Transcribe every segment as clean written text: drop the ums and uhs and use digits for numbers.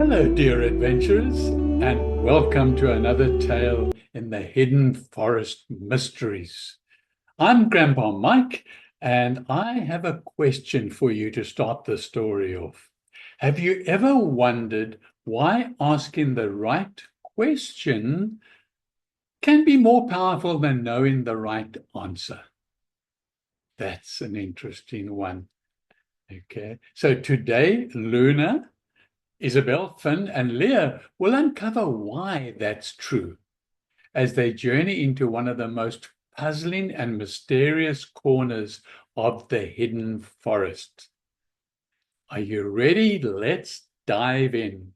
Hello, dear adventurers, and welcome to another tale in the Hidden Forest Mysteries. I'm Grandpa Mike, and I have a question for you to start the story off. Have you ever wondered why asking the right question can be more powerful than knowing the right answer? That's an interesting one. Okay, so today, Luna, Isabel, Finn, and Leah will uncover why that's true as they journey into one of the most puzzling and mysterious corners of the hidden forest. Are you ready? Let's dive in.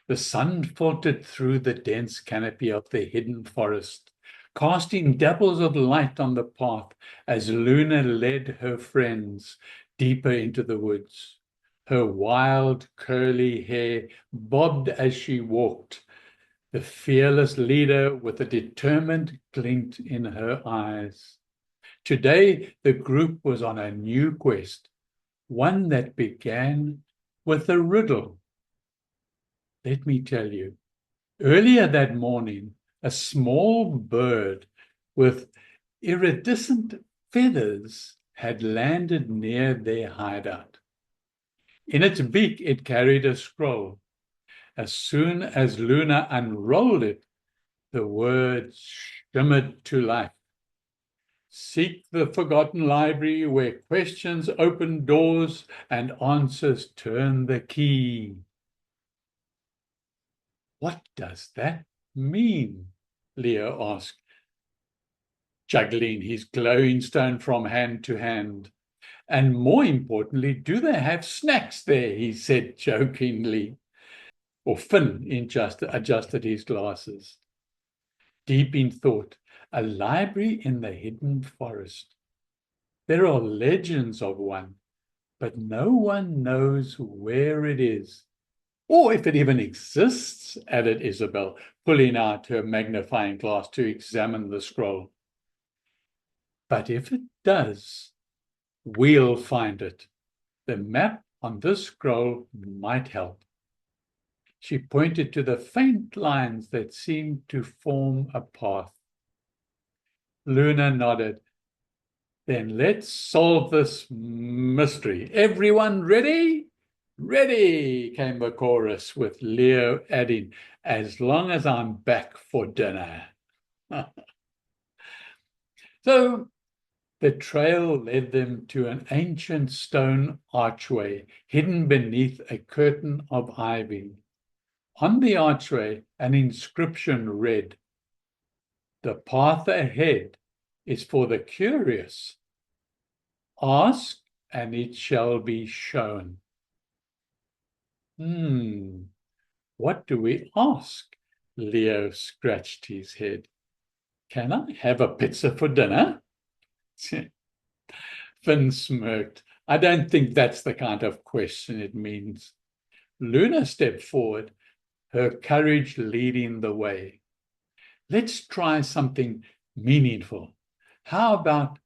The sun filtered through the dense canopy of the hidden forest, casting dapples of light on the path as Luna led her friends deeper into the woods. Her wild, curly hair bobbed as she walked, the fearless leader with a determined glint in her eyes. Today, the group was on a new quest, one that began with a riddle. Let me tell you, earlier that morning, a small bird with iridescent feathers had landed near their hideout. In its beak, it carried a scroll. As soon as Luna unrolled it, the words shimmered to life. Seek the forgotten library where questions open doors and answers turn the key. What does that mean? Leo asked, juggling his glowing stone from hand to hand. And more importantly, do they have snacks there? He said jokingly. Or Finn adjusted his glasses. Deep in thought, a library in the hidden forest. There are legends of one, but no one knows where it is. Or if it even exists, added Isabel, pulling out her magnifying glass to examine the scroll. But if it does, we'll find it. The map on this scroll might help. She pointed to the faint lines that seemed to form a path. Luna nodded. Then let's solve this mystery. Everyone ready? Ready, came the chorus, with Leo adding, as long as I'm back for dinner. So the trail led them to an ancient stone archway hidden beneath a curtain of ivy. On the archway, an inscription read, "The path ahead is for the curious. Ask, and it shall be shown." What do we ask? Leo scratched his head. Can I have a pizza for dinner? Finn smirked. I don't think that's the kind of question it means. Luna stepped forward, her courage leading the way. Let's try something meaningful. How about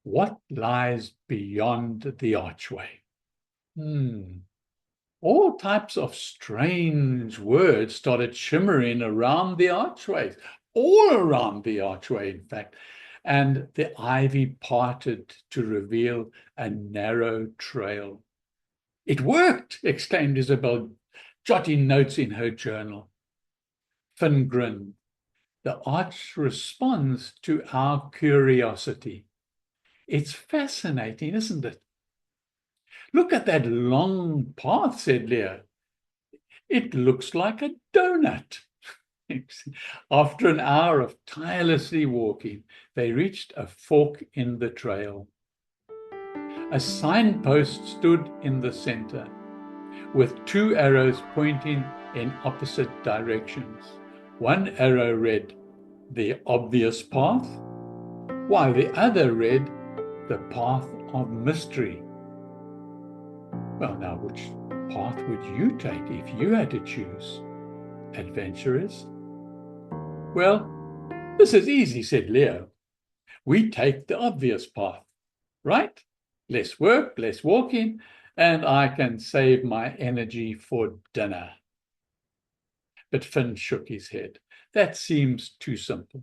what lies beyond the archway? All types of strange words started shimmering around the archway, all around the archway, in fact, and the ivy parted to reveal a narrow trail. It worked, exclaimed Isabel, jotting notes in her journal. Finn grinned. The arch responds to our curiosity. It's fascinating, isn't it? Look at that long path, said Leah. It looks like a donut. After an hour of tirelessly walking, they reached a fork in the trail. A signpost stood in the center, with two arrows pointing in opposite directions. One arrow read, "The obvious path," while the other read, "The path of mystery." Well, now, which path would you take if you had to choose, adventurers? Well, this is easy, said Leo. We take the obvious path, right? Less work, less walking, and I can save my energy for dinner. But Finn shook his head. That seems too simple.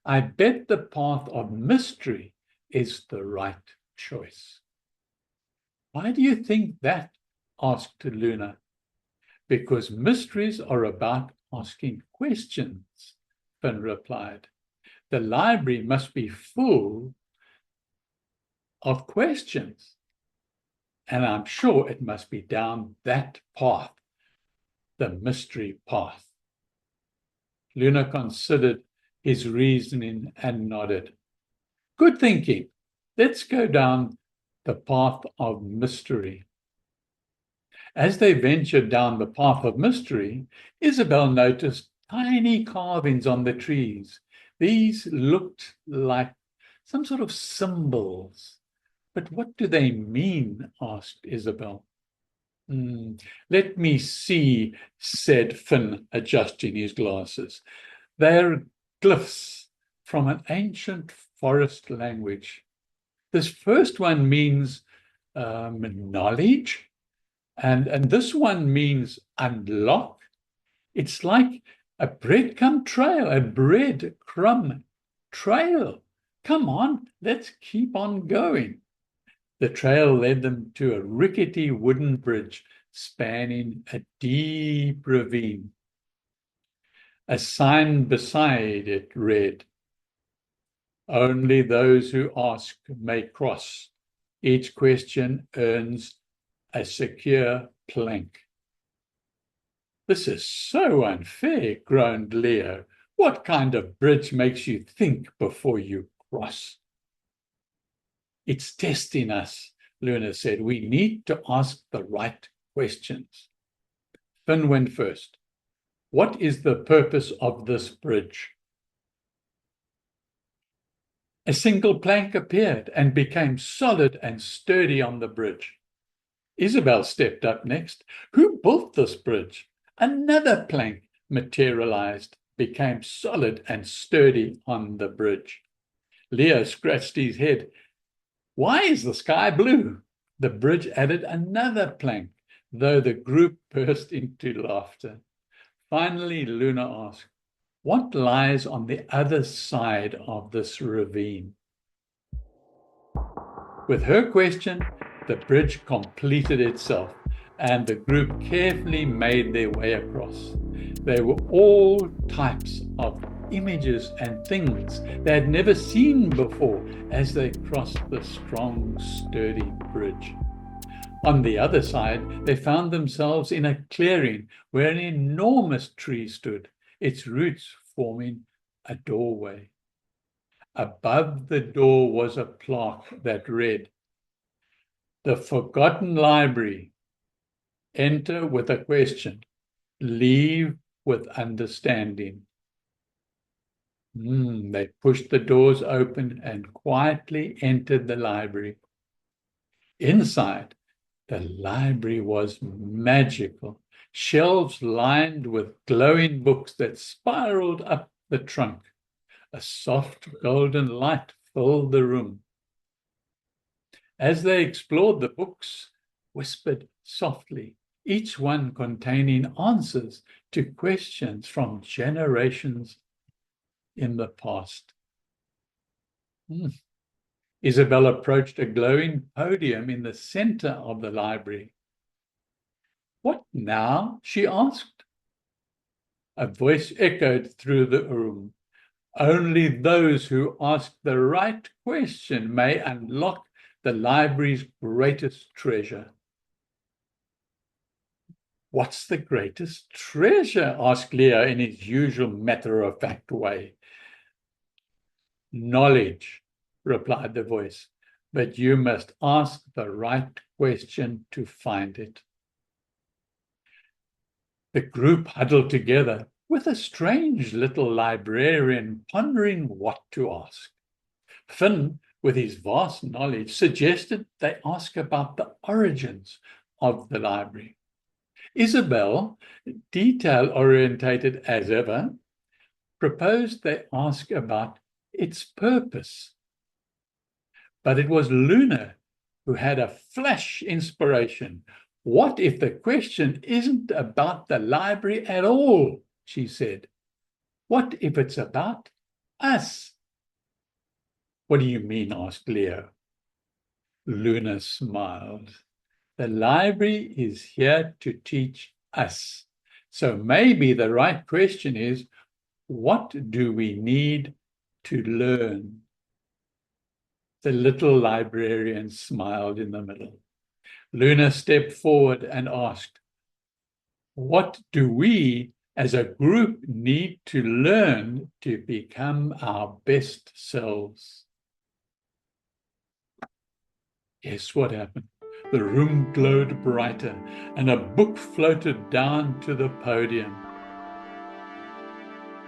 I bet the path of mystery is the right choice. Why do you think that? Asked Luna. Because mysteries are about asking questions, Finn replied. The library must be full of questions, and I'm sure it must be down that path, the mystery path. Luna considered his reasoning and nodded. Good thinking. Let's go down the path of mystery. As they ventured down the path of mystery, Isabel noticed tiny carvings on the trees. These looked like some sort of symbols. But what do they mean? Asked Isabel. Let me see, said Finn, adjusting his glasses. They're glyphs from an ancient forest language. This first one means knowledge, and this one means unlock. It's like a breadcrumb trail, a breadcrumb trail. Come on, let's keep on going. The trail led them to a rickety wooden bridge spanning a deep ravine. A sign beside it read, "Only those who ask may cross. Each question earns a secure plank." This is so unfair, groaned Leo. What kind of bridge makes you think before you cross? It's testing us, Luna said. We need to ask the right questions. Finn went first. What is the purpose of this bridge? A single plank appeared and became solid and sturdy on the bridge. Isabel stepped up next. Who built this bridge? Another plank materialized, became solid and sturdy on the bridge. Leo scratched his head. Why is the sky blue? The bridge added another plank, though the group burst into laughter. Finally, Luna asked, what lies on the other side of this ravine? With her question, the bridge completed itself, and the group carefully made their way across. There were all types of images and things they had never seen before as they crossed the strong, sturdy bridge. On the other side, they found themselves in a clearing where an enormous tree stood, its roots forming a doorway. Above the door was a plaque that read, "The Forgotten Library. Enter with a question. Leave with understanding." They pushed the doors open and quietly entered the library. Inside, the library was magical. Shelves lined with glowing books that spiraled up the trunk. A soft golden light filled the room. As they explored, the books whispered softly, each one containing answers to questions from generations in the past. Isabel approached a glowing podium in the center of the library. What now? She asked. A voice echoed through the room. Only those who ask the right question may unlock the library's greatest treasure. What's the greatest treasure? Asked Leo in his usual matter-of-fact way. Knowledge, replied the voice, but you must ask the right question to find it. The group huddled together, with a strange little librarian pondering what to ask. Finn, with his vast knowledge, suggested they ask about the origins of the library. Isabel, detail-orientated as ever, proposed they ask about its purpose. But it was Luna who had a flash inspiration. What if the question isn't about the library at all? She said. What if it's about us? What do you mean? Asked Leo. Luna smiled. The library is here to teach us. So maybe the right question is, what do we need to learn? The little librarian smiled in the middle. Luna stepped forward and asked, what do we as a group need to learn to become our best selves? Guess what happened? The room glowed brighter and a book floated down to the podium.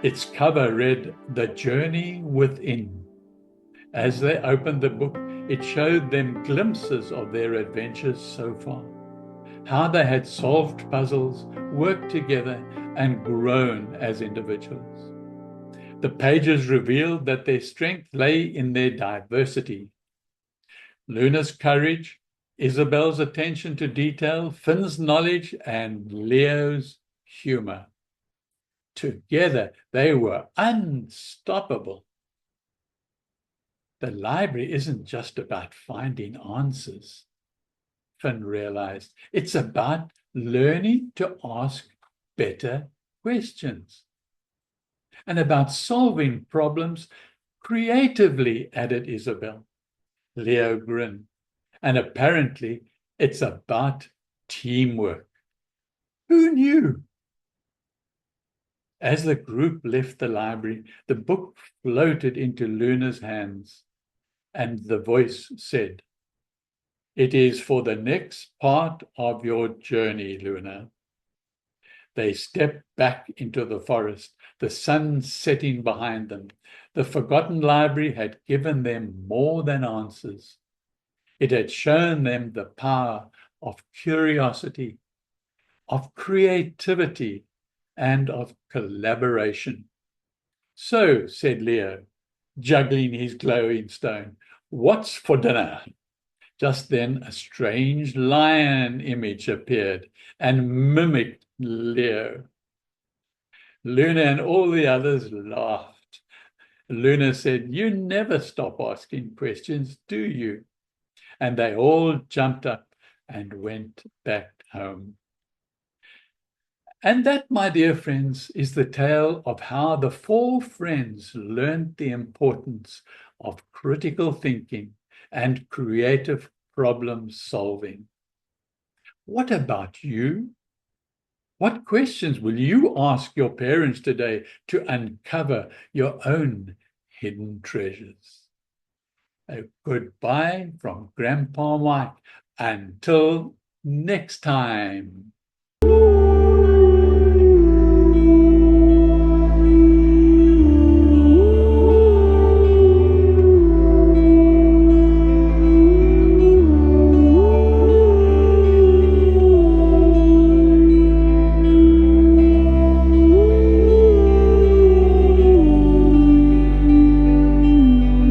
Its cover read, The Journey Within. As they opened the book, it showed them glimpses of their adventures so far, how they had solved puzzles, worked together, and grown as individuals. The pages revealed that their strength lay in their diversity. Luna's courage, Isabel's attention to detail, Finn's knowledge, and Leo's humor. Together, they were unstoppable. The library isn't just about finding answers, Finn realized. It's about learning to ask better questions and about solving problems creatively, added Isabel. Leo grinned. And apparently, it's about teamwork. Who knew? As the group left the library, the book floated into Luna's hands, and the voice said, It is for the next part of your journey, Luna. They stepped back into the forest, the sun setting behind them. The forgotten library had given them more than answers. It had shown them the power of curiosity, of creativity, and of collaboration. So, said Leo, juggling his glowing stone, what's for dinner? Just then a strange lion image appeared and mimicked Leo. Luna and all the others laughed. Luna said, You never stop asking questions, do you? And they all jumped up and went back home. And that, my dear friends, is the tale of how the four friends learned the importance of critical thinking and creative problem solving. What about you? What questions will you ask your parents today to uncover your own hidden treasures? A goodbye from Grandpa Mike. Until next time.